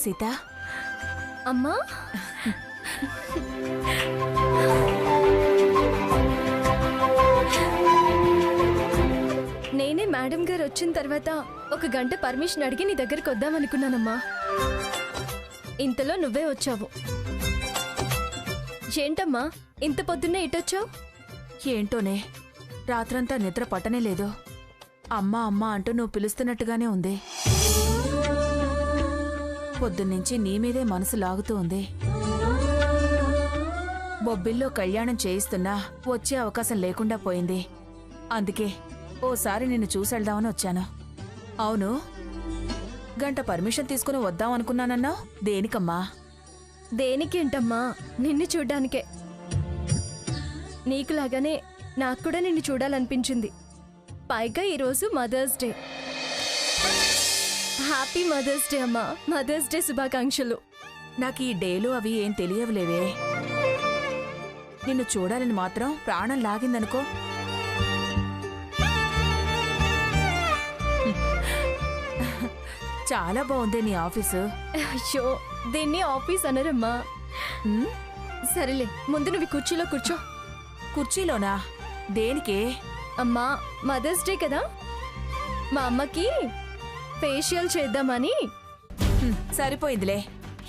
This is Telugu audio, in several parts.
సీత. అమ్మా నేనే మేడం గారు వచ్చిన తర్వాత 1 గంట పర్మిషన్ అడిగి నీ దగ్గరికి వద్దామనుకున్నానమ్మా. ఇంతలో నువ్వే వచ్చావు. ఏంటమ్మా ఇంత పొద్దున్నే ఇటొచ్చావు? ఏంటోనే, రాత్రంతా నిద్ర పట్టనే లేదు. అమ్మా అమ్మా అంటూ నువ్వు పిలుస్తున్నట్టుగానే ఉంది. పొద్దున్నుంచి నీ మీదే మనసు లాగుతూ ఉంది. బొబ్బిల్లో కళ్యాణం చేయిస్తున్నా వచ్చే అవకాశం లేకుండా పోయింది. అందుకే ఓసారి నిన్ను చూసెళ్దామని వచ్చాను. అవును, గంట పర్మిషన్ తీసుకుని వద్దామనుకున్నానన్నావు, దేనికమ్మా? దేనికేంటమ్మా, నిన్ను చూడ్డానికే. నీకులాగానే నాకు కూడా నిన్ను చూడాలనిపించింది. పైగా ఈరోజు mother's day. Happy mother's day అమ్మా. మదర్స్ డే శుభాకాంక్షలు. నాకు ఈ డేలు అవి ఏం తెలియవులేవే. నిన్ను చూడాలని మాత్రం ప్రాణం లాగిందనుకో. చాలా బాగుంది నీ ఆఫీసు. అయ్యో, దీన్ని ఆఫీస్ అనరమ్మా. సరేలే, ముందు నువ్వు కుర్చీలో కూర్చో. కుర్చీలోనా? దేనికే? అమ్మా మదర్స్ డే కదా, మా అమ్మకి ఫేషియల్ చేద్దామని. సరిపోయిందిలే.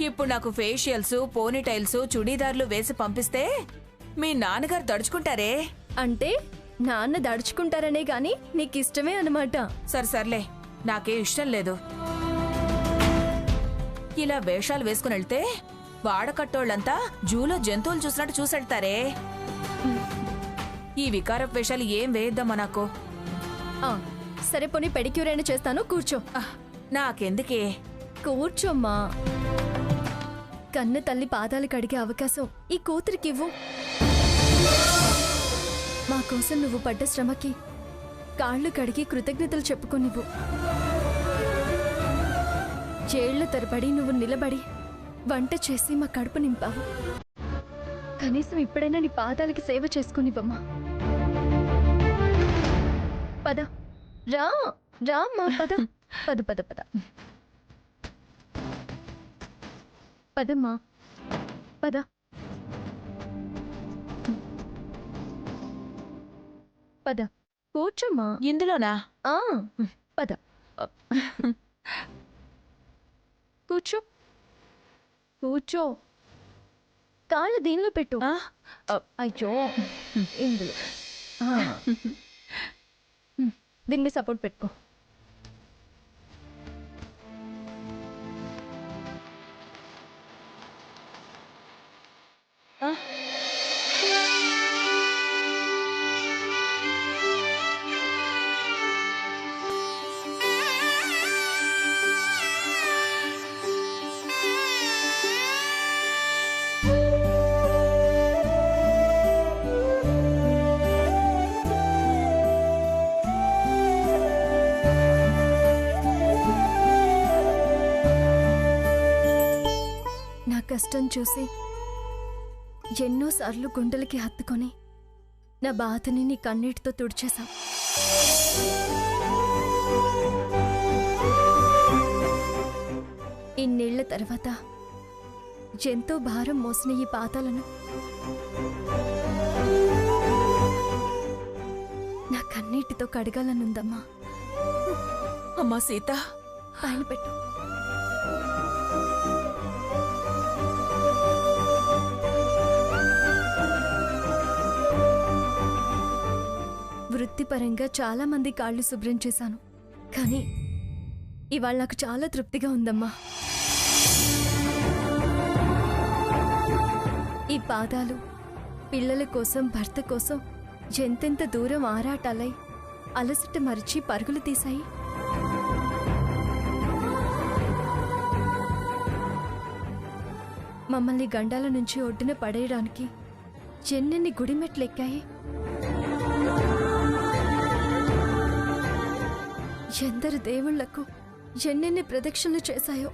ఇప్పుడు నాకు ఫేషియల్స్, పోనీటైల్స్, చుడీదార్లు వేసి పంపిస్తే మీ నాన్నగారు దడుచుకుంటారే. అంటే నాన్న దడుచుకుంటారనే గాని నీకిష్టమే అన్నమాట. సర్లే, నాకే ఇష్టం లేదు. ఇలా వేషాలు వేసుకుని వెళ్తే వాడకట్టోళ్ళంతా జూలో జంతువులు చూసినట్టు చూసెళ్తారే. ఈ వికారపు వేషాలు ఏం వేయిద్దామా నాకు? సరే పోనీ పెడిక్యూర్ అయినా చేస్తాను, కూర్చో. నాకెందుకే? కూర్చోమ్మా. కన్న తల్లి పాదాలు కడిగే అవకాశం ఈ కూతురికివ్వు. మా కోసం నువ్వు పడ్డ శ్రమకి కాళ్ళు కడిగి కృతజ్ఞతలు చెప్పుకోనివ్వు. చేళ్ల తరబడి నువ్వు నిలబడి వంట చేసి మా కడుపు నింపావు. కనీసం ఇప్పుడైనా నీ పాదాలకి సేవ చేసుకునివ్వమ్మా. పద రా రామ్మా, పద పద పద పద పదమ్మా, పద. పద కూర్చోమ్మా. ఇందులోనా? పద కూర్చో. కూర్చో. కాళ్ళు దీనిలో పెట్టు. అయ్యో, ఇందులో దీన్ని సపోర్ట్ పెట్టుకో. కష్టం చూసి ఎన్నోసార్లు గుండెలకి హత్తుకొని నా బాధని నీ కన్నీటితో తుడిచేశా. ఇన్నేళ్ల తర్వాత ఎంతో భారం మోసిన ఈ పాదాలను నా కన్నీటితో కడగాలనుందమ్మా. అమ్మా సీత, పైన పెట్టు. వృత్తిపరంగా చాలా మంది కాళ్ళు శుభ్రం చేశాను, కానీ ఇవాళ నాకు చాలా తృప్తిగా ఉందమ్మా. ఈ పాదాలు పిల్లల కోసం, భర్త కోసం ఎంతెంత దూరం ఆరాటాలై అలసట మరిచి పరుగులు తీశాయి. మమ్మల్ని గండాల నుంచి ఒడ్డున పడేయడానికి ఎన్నెన్ని గుడిమెట్లెక్కాయి. ఎందరు దేవుళ్లకు ఎన్నెన్ని ప్రదక్షిణలు చేశాయో.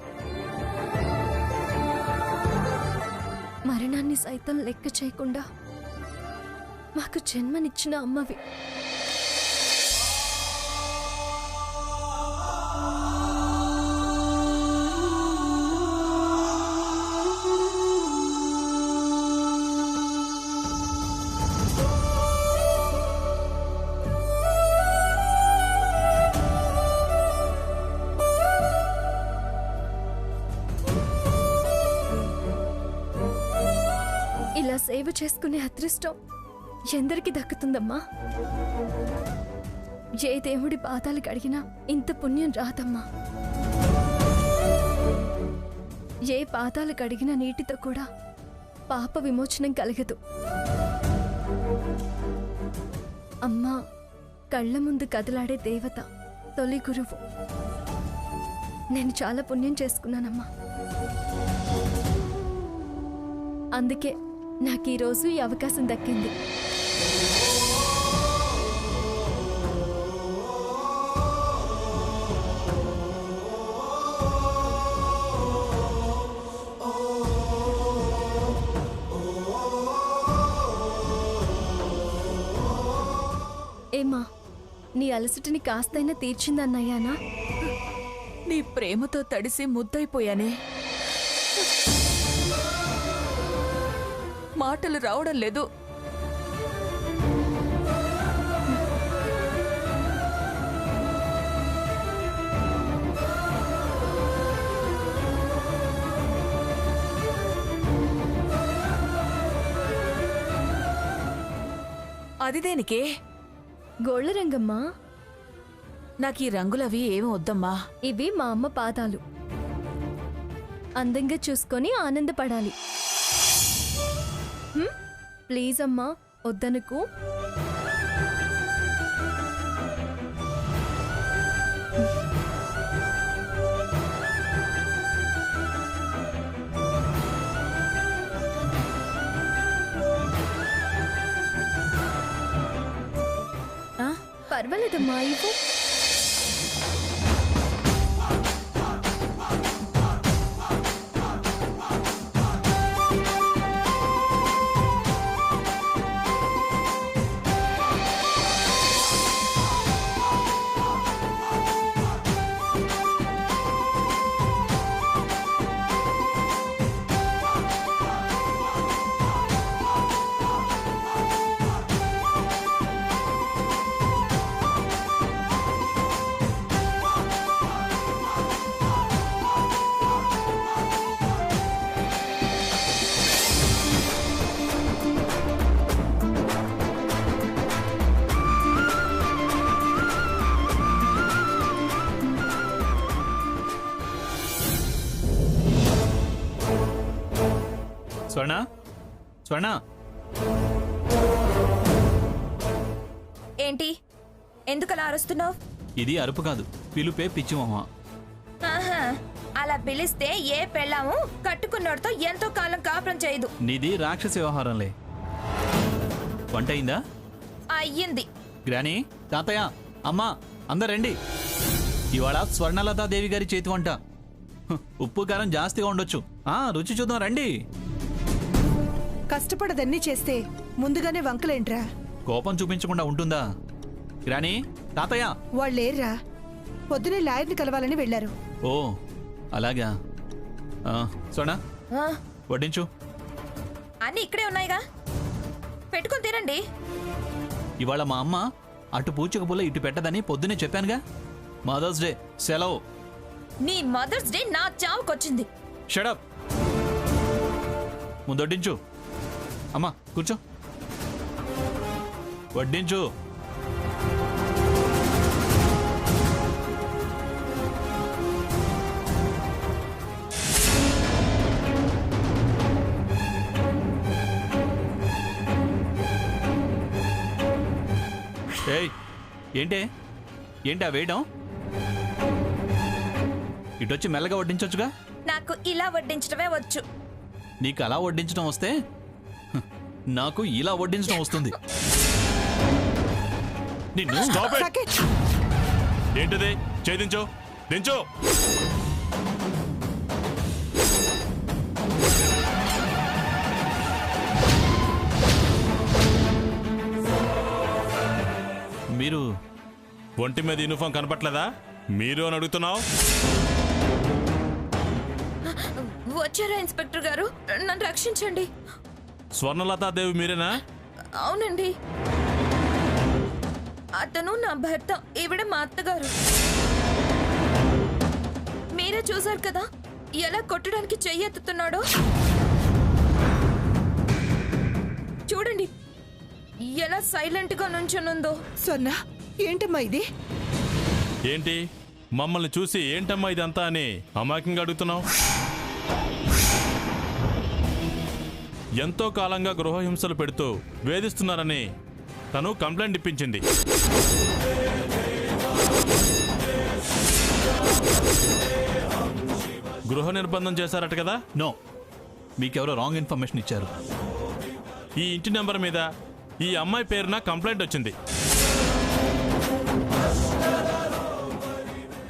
మరణాన్ని సైతం లెక్క చేయకుండా మాకు జన్మనిచ్చిన అమ్మవి. చేసుకునే అదృష్టం ఎందరికి దక్కుతుందమ్మా? ఏ దేవుడి పాదాలు కడిగినా ఇంత పుణ్యం రాదమ్మా. ఏ పాదాలు కడిగిన నీటితో కూడా పాప విమోచనం కలగదు. అమ్మా కళ్ళ ముందు కదలాడే దేవత, తొలి గురువు. నేను చాలా పుణ్యం చేసుకున్నానమ్మా. అందుకే నాకు ఈరోజు ఈ అవకాశం దక్కింది. ఏమా, నీ అలసటని కాస్తైనా తీర్చిందన్నయ్యానా? నీ ప్రేమతో తడిసి ముద్దైపోయానే. మాటలు రావడం లేదు. అది దేనికే? గోళ్ళ రంగమ్మా. నాకు ఈ రంగులవి ఏమి వద్దమ్మా. ఇవి మా అమ్మ పాదాలు. అందంగా చూసుకొని ఆనందపడాలి. ప్లీజ్ అమ్మా, వద్దనుకు. పర్వాలేదమ్మా, ఇవ్వు. స్వర్ణ, స్వర్ణ. ఏంటి? ఎందుకలా అరుస్తున్నావు? ఇది అరుపు కాదు, పిలుపే పిచ్చి మొహ. అలా పిలిస్తే ఏ పెళ్ళాము కట్టుకున్నోడితో ఎంతో కాలం కాపురం చేయదు. నీది రాక్షస వ్యవహారంలే. వంట అయిందా? అయ్యింది. గ్రాని, తాతయ్య, అమ్మా, అందరండి. ఇవాళ స్వర్ణలతాదేవి గారి చేతి వంట. ఉప్పు కారం జాస్తిగా ఉండొచ్చు. రుచి చూద్దాం, రండి. కష్టపడదన్నీ చేస్తే ముందుగానే వంకలేంట్రా? కోపం చూపించకుండా ఉంటుందా? గ్రాని, తాతయ్య. వాళ్ళేర్రా, పొద్దునే లాయర్ని కలవాలని వెళ్లారు. ఓ అలాగా. స్వర్ణ, వడ్డించు. అన్నీ ఇక్కడే ఉన్నాయిగా, పెట్టుకుని తినండి. ఇవాళ మా అమ్మ అటు పూచిక పుల్ల ఇటు పెట్టదని పొద్దునే చెప్పానుగా. మదర్స్ డే సెలవు. నీ మదర్స్ డే నా చావుకొచ్చింది. షడప్. ముందొడ్డించు. అమ్మా కూర్చో, వడ్డించు. ఏయ్, ఏంటే ఏంటి వేయడం? ఇటొచ్చి మెల్లగా వడ్డించొచ్చుగా. నాకు ఇలా వడ్డించడమే వచ్చు. నీకు అలా వడ్డించడం వస్తే నాకు ఇలా వడ్డించడం వస్తుంది. నిన్ను ఏంటిది? ఛేదించు, దించు. మీరు ఒంటి మీద యూనిఫామ్ కనపట్లేదా? మీరు అని అడుగుతున్నావు? వచ్చారా ఇన్స్పెక్టర్ గారు? నన్ను రక్షించండి. స్వర్ణలతాదేవి మీరేనా? అవునండి, అతను నా భర్త, ఈవిడ మా అత్తగారు. మీరే చూశారు కదా ఎలా కొట్టడానికి చెయ్యెత్తుతున్నాడో. చూడండి ఎలా సైలెంట్ గా నుంచునుందో. స్వర్ణ ఏంటమ్మా ఇది? ఏంటి మమ్మల్ని చూసి ఏంటమ్మా ఇదంతా అని అమాయకంగా అడుగుతున్నావు? ఎంతో కాలంగా గృహహింసలు పెడుతూ వేధిస్తున్నారని తను కంప్లైంట్ ఇప్పించింది. గృహ నిర్బంధం చేశారట కదా? నో, మీకెవరో రాంగ్ ఇన్ఫర్మేషన్ ఇచ్చారు. ఈ ఇంటి నెంబర్ మీద ఈ అమ్మాయి పేరున కంప్లైంట్ వచ్చింది.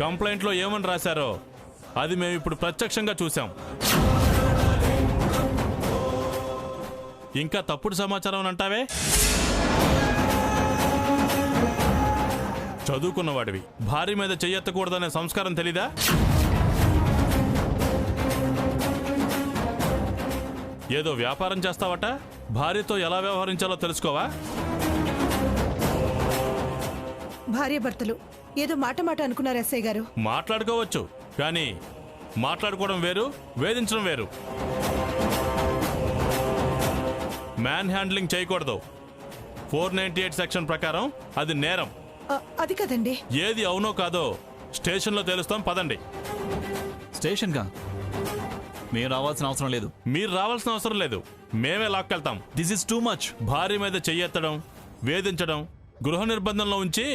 కంప్లైంట్లో ఏమని రాశారో అది మేము ఇప్పుడు ప్రత్యక్షంగా చూసాం. ఇంకా తప్పుడు సమాచారం అంటావే? చదువుకున్నవాడివి, భార్య మీద చెయ్యెత్తకూడదనే సంస్కారం తెలీదా? ఏదో వ్యాపారం చేస్తావట, భార్యతో ఎలా వ్యవహరించాలో తెలుసుకోవా? భార్యాభర్తలు ఏదో మాట మాట అనుకున్నారు ఎస్ఐ గారు. మాట్లాడుకోవచ్చు, కానీ మాట్లాడుకోవడం వేరు, వేధించడం వేరు. మ్యాన్ హ్యాండ్లింగ్ చేయకూడదు. 498 సెక్షన్ ప్రకారం అది నేరం. అది కదండి. ఏది అవునో కాదో స్టేషన్లో తెలుస్తాం, పదండి. స్టేషన్గా మేము రావాల్సిన అవసరం లేదు. మీరు రావాల్సిన అవసరం లేదు, మేమే లాక్కెళ్తాం. This is too much. భార్య మీద చెయ్యెత్తడం, వేధించడం, గృహ నిర్బంధంలో ఉంచి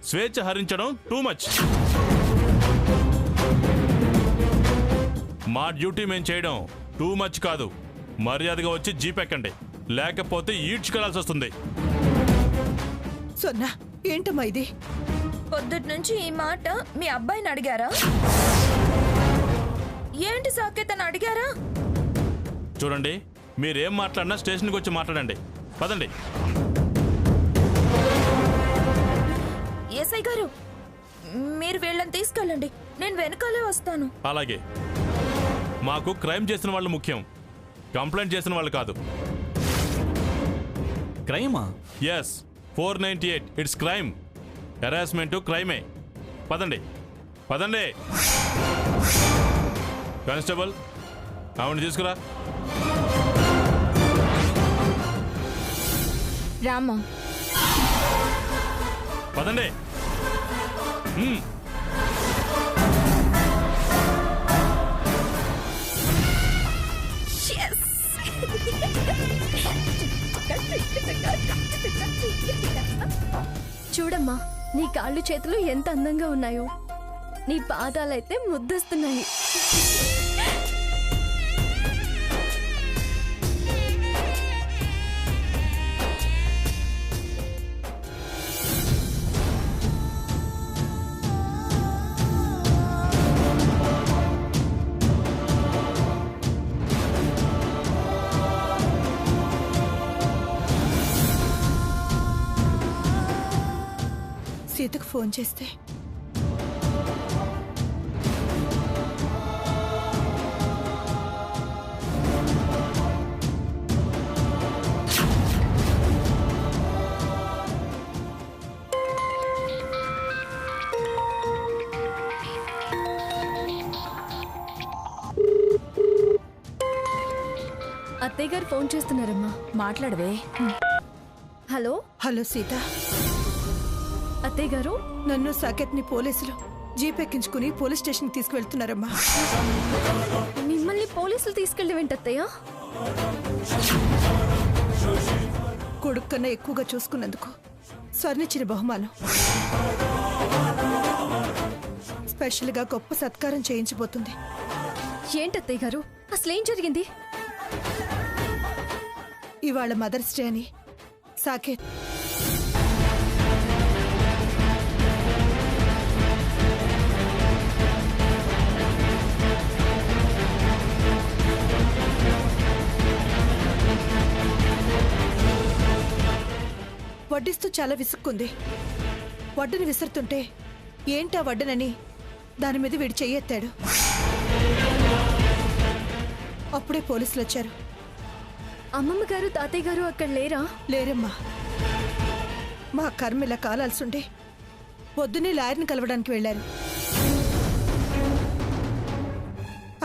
స్వేచ్ఛ హరించడం టూ మచ్. మా డ్యూటీ మేము చేయడం టూ మచ్ కాదు. మర్యాదగా వచ్చి జీప్ ఎక్కండి, లేకపోతే ఈడ్చుకెళ్లాల్సి వస్తుంది. స్వర్ణ ఏంటమ్మా ఇది? పొద్దుటి నుంచి ఈ మాట మీ అబ్బాయిని అడిగారా? ఏంటి సాకేత్ అని అడిగారా? చూడండి, మీరేం మాట్లాడినా స్టేషన్కి వచ్చి మాట్లాడండి, పదండి. ఎస్ఐ గారు, మీరు వీళ్ళని తీసుకెళ్ళండి, నేను వెనకాలే వస్తాను. అలాగే. మాకు క్రైమ్ చేసిన వాళ్ళు ముఖ్యం, కంప్లైంట్ చేసిన వాళ్ళు కాదు. క్రైమా? Yes, 498 it's crime. హెరాస్మెంట్ క్రైమే. పదండి పదండి. కానిస్టేబుల్, ఆవిడ తీసుకురా. రామా, పదండి. చూడమ్మా, నీ కాళ్ళు చేతులు ఎంత అందంగా ఉన్నాయో, నీ పాదాలైతే ముద్దస్తున్నాయి. సీతకు ఫోన్ చేస్తే అత్తయ్య గారు ఫోన్ చేస్తున్నారమ్మా. మాట్లాడవే. హలో. హలో సీత, అత్తయ్య గారు, నన్ను సాకేత్ని పోలీసులు జీప్ ఎక్కించుకుని పోలీస్ స్టేషన్కి తీసుకువెళ్తున్నారమ్మా. మిమ్మల్ని పోలీసులు తీసుకెళ్ళి వెంటత్తయ్య? కొడుకు కన్నా ఎక్కువగా చూసుకున్నందుకు స్వర్ణిచ్చిన బహుమానం. స్పెషల్గా గొప్ప సత్కారం చేయించబోతుంది. ఏంటత్తయ్య గారు, అసలేం జరిగింది? ఇవాళ మదర్స్ డే అని సాకేత్ వడ్డిస్తూ చాలా విసుక్కుంది. వడ్డను విసురుతుంటే ఏంటా వడ్డనని దాని మీద వీడు చెయ్యెత్తాడు. అప్పుడే పోలీసులు వచ్చారు. అమ్మమ్మ గారు, తాతయ్య గారు అక్కడ లేరా? లేరమ్మా, మా కర్మ ఇలా కాలాల్సుండే పొద్దున్నే లాయర్ని కలవడానికి వెళ్లారు.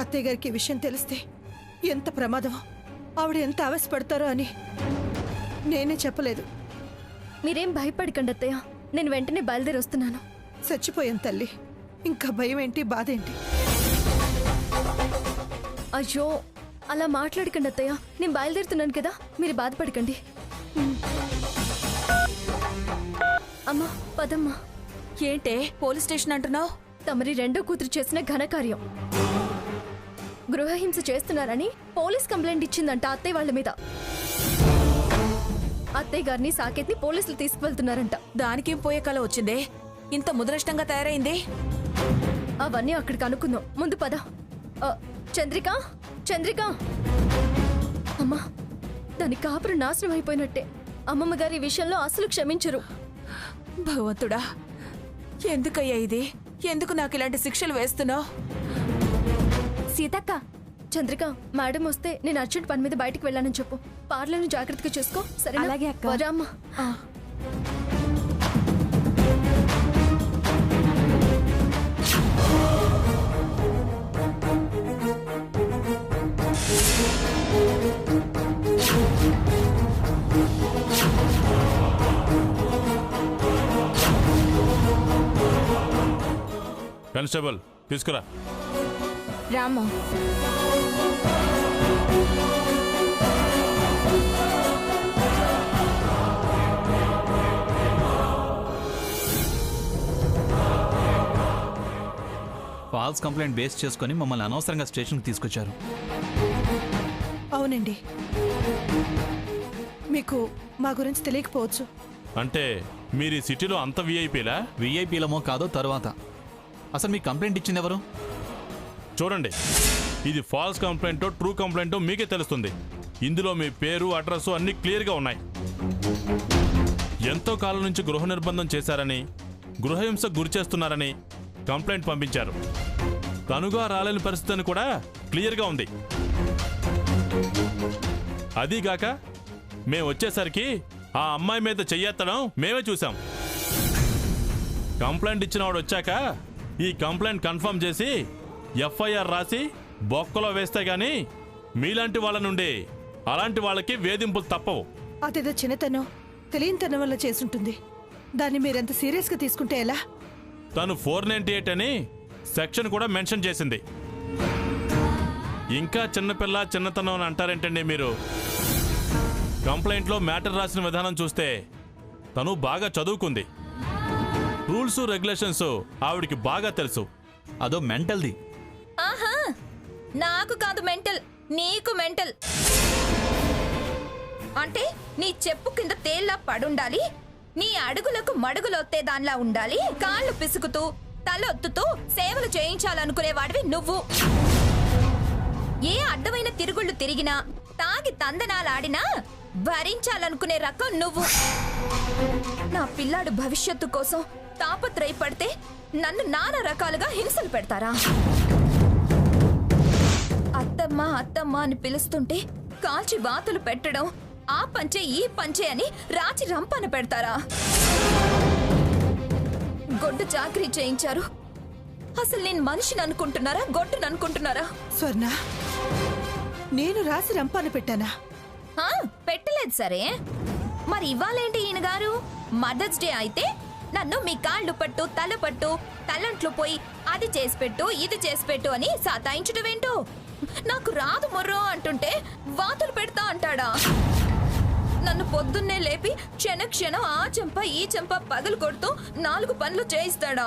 అత్తయ్య గారికి ఈ విషయం తెలిస్తే ఎంత ప్రమాదమో, ఆవిడ ఎంత ఆవేశపడతారో అని నేనే చెప్పలేదు. మీరేం భయపడకండి అత్తయ్య, నేను వెంటనే బయలుదేరి వస్తున్నాను. చచ్చిపోయాను తల్లి, ఇంకా భయం ఏంటి, బాధ ఏంటి? అయ్యో అలా మాట్లాడకండి అత్తయ్య, నేను బయలుదేరుతున్నాను కదా, మీరు బాధపడకండి. అమ్మా పదమ్మా. ఏంటే పోలీస్ స్టేషన్ అంటున్నావు? తమరి రెండో కూతురు చేసిన ఘనకార్యం, గృహహింస చేస్తున్నారని పోలీస్ కంప్లైంట్ ఇచ్చిందంట అత్తయ్య వాళ్ళ మీద. అత్తయ్య గారిని సాకేత్ని పోలీసులు తీసుకువెళ్తున్నారంట. దానికేం పోయే కల వచ్చిందే, ఇంత ముదనష్టంగా తయారైంది? అవన్నీ అక్కడికి అనుకుందాం, ముందు పద. చంద్రిక, చంద్రిక. అమ్మా, దాని కాపురం నాశనం అయిపోయినట్టే. అమ్మమ్మ గారి విషయంలో అసలు క్షమించరు. భగవంతుడా, ఎందుకయ్యా ఇది? ఎందుకు నాకు ఇలాంటి శిక్షలు వేస్తున్నావు? సీతక్క, చంద్రిక మేడం వస్తే నేను అర్జెంట్ పని మీద బయటికి వెళ్ళానని చెప్పు. పార్లను జాగ్రత్తగా చూసుకో, సరే? అలాగే అక్క. వరామ్మా. కానిస్టేబుల్ తీసుకురా. రాము, ఫాల్స్ కంప్లైంట్ బేస్ చేసుకొని మమ్మల్ని అనవసరంగా స్టేషన్కి తీసుకొచ్చారు. అవునండి, మీకు మా గురించి తెలియకపోవచ్చు. అంటే మీరు ఈ సిటీలో అంత విఐపీలా? విఐపీలమో కాదో తర్వాత. అసలు మీ కంప్లైంట్ ఇచ్చింది ఎవరు? చూడండి, ఇది ఫాల్స్ కంప్లైంటో ట్రూ కంప్లైంటో మీకే తెలుస్తుంది. ఇందులో మీ పేరు, అడ్రస్ అన్ని క్లియర్గా ఉన్నాయి. ఎంతో కాలం నుంచి గృహ నిర్బంధం చేశారని, గృహహింసకు గురి చేస్తున్నారని కంప్లైంట్ పంపించారు. తనుగా రాలేని పరిస్థితి అని కూడా క్లియర్గా ఉంది. అదీగాక మేము వచ్చేసరికి ఆ అమ్మాయి మీద చెయ్యెత్తడం మేమే చూసాం. కంప్లైంట్ ఇచ్చిన వాడు వచ్చాక ఈ కంప్లైంట్ కన్ఫర్మ్ చేసి ఎఫ్ఐఆర్ రాసి బొక్కలో వేస్తే గానీ మీలాంటి వాళ్ళ నుండి అలాంటి వాళ్ళకి వేధింపులు తప్పవు. అదేదో చిన్నతనం, తెలియనితనం వల్ల చేసుంటుంది. దాన్ని మీరెంత సీరియస్గా తీసుకుంటే ఎలా? తను 498 అని సెక్షన్ కూడా మెన్షన్ చేసింది. ఇంకా చిన్నపిల్ల, చిన్నతనం అని అంటారేంటండి మీరు? కంప్లైంట్లో మ్యాటర్ రాసిన విధానం చూస్తే తను బాగా చదువుకుంది. రూల్స్, రెగ్యులేషన్స్ ఆవిడికి బాగా తెలుసు. అదో మెంటల్ది. ఆహా, నాకు కాదు మెంటల్, నీకు మెంటల్. అంటే నీ చెప్పు కింద తేల్లా పడుండాలి, నీ అడుగులకు మడుగులొత్తే దానిలా ఉండాలి, కాళ్ళు పిసుకుతూ తలొత్తుతూ సేవలు చేయించాలనుకునేవాడివి నువ్వు. ఏ అడ్డమైన తిరుగుళ్ళు తిరిగినా, తాగి తందనాలాడినా భరించాలనుకునే రకం నువ్వు. నా పిల్లాడు భవిష్యత్తు కోసం తాపత్రయపడితే నన్ను నానా రకాలుగా హింసలు పెడతారా? అత్తమ్మ అత్తమ్మ అని పిలుస్తుంటే కాల్చి బాతులు పెట్టడం, ఆ పంచే ఈ పంచే అని రాచి రంపన పెడతారా? గొడ్డు చాకరీ చేయించారు. అసలు నేను మనిషిని అనుకుంటున్నారా, గొడ్డుని అనుకుంటున్నారా? స్వర్ణ, నేను రాసి రంపాన పెట్టానా? పెట్టలేదు సరే, మరి ఇవ్వాలేంటి ఈయన గారు? మదర్స్ డే అయితే నన్ను మీ కాళ్ళు పట్టు, తల పట్టు, తలంట్లు పోయి అది చేసి పెట్టు, ఇది చేసి పెట్టు అని సతాయించడం ఏంటో? నాకు రాదు మొర్రో అంటుంటే వాతులు పెడతా అంటాడా? నన్ను పొద్దున్నే లేపి క్షణక్షణం ఆ చెంప ఈ చెంప పగలు కొడుతూ 4 పనులు చేయిస్తాడా?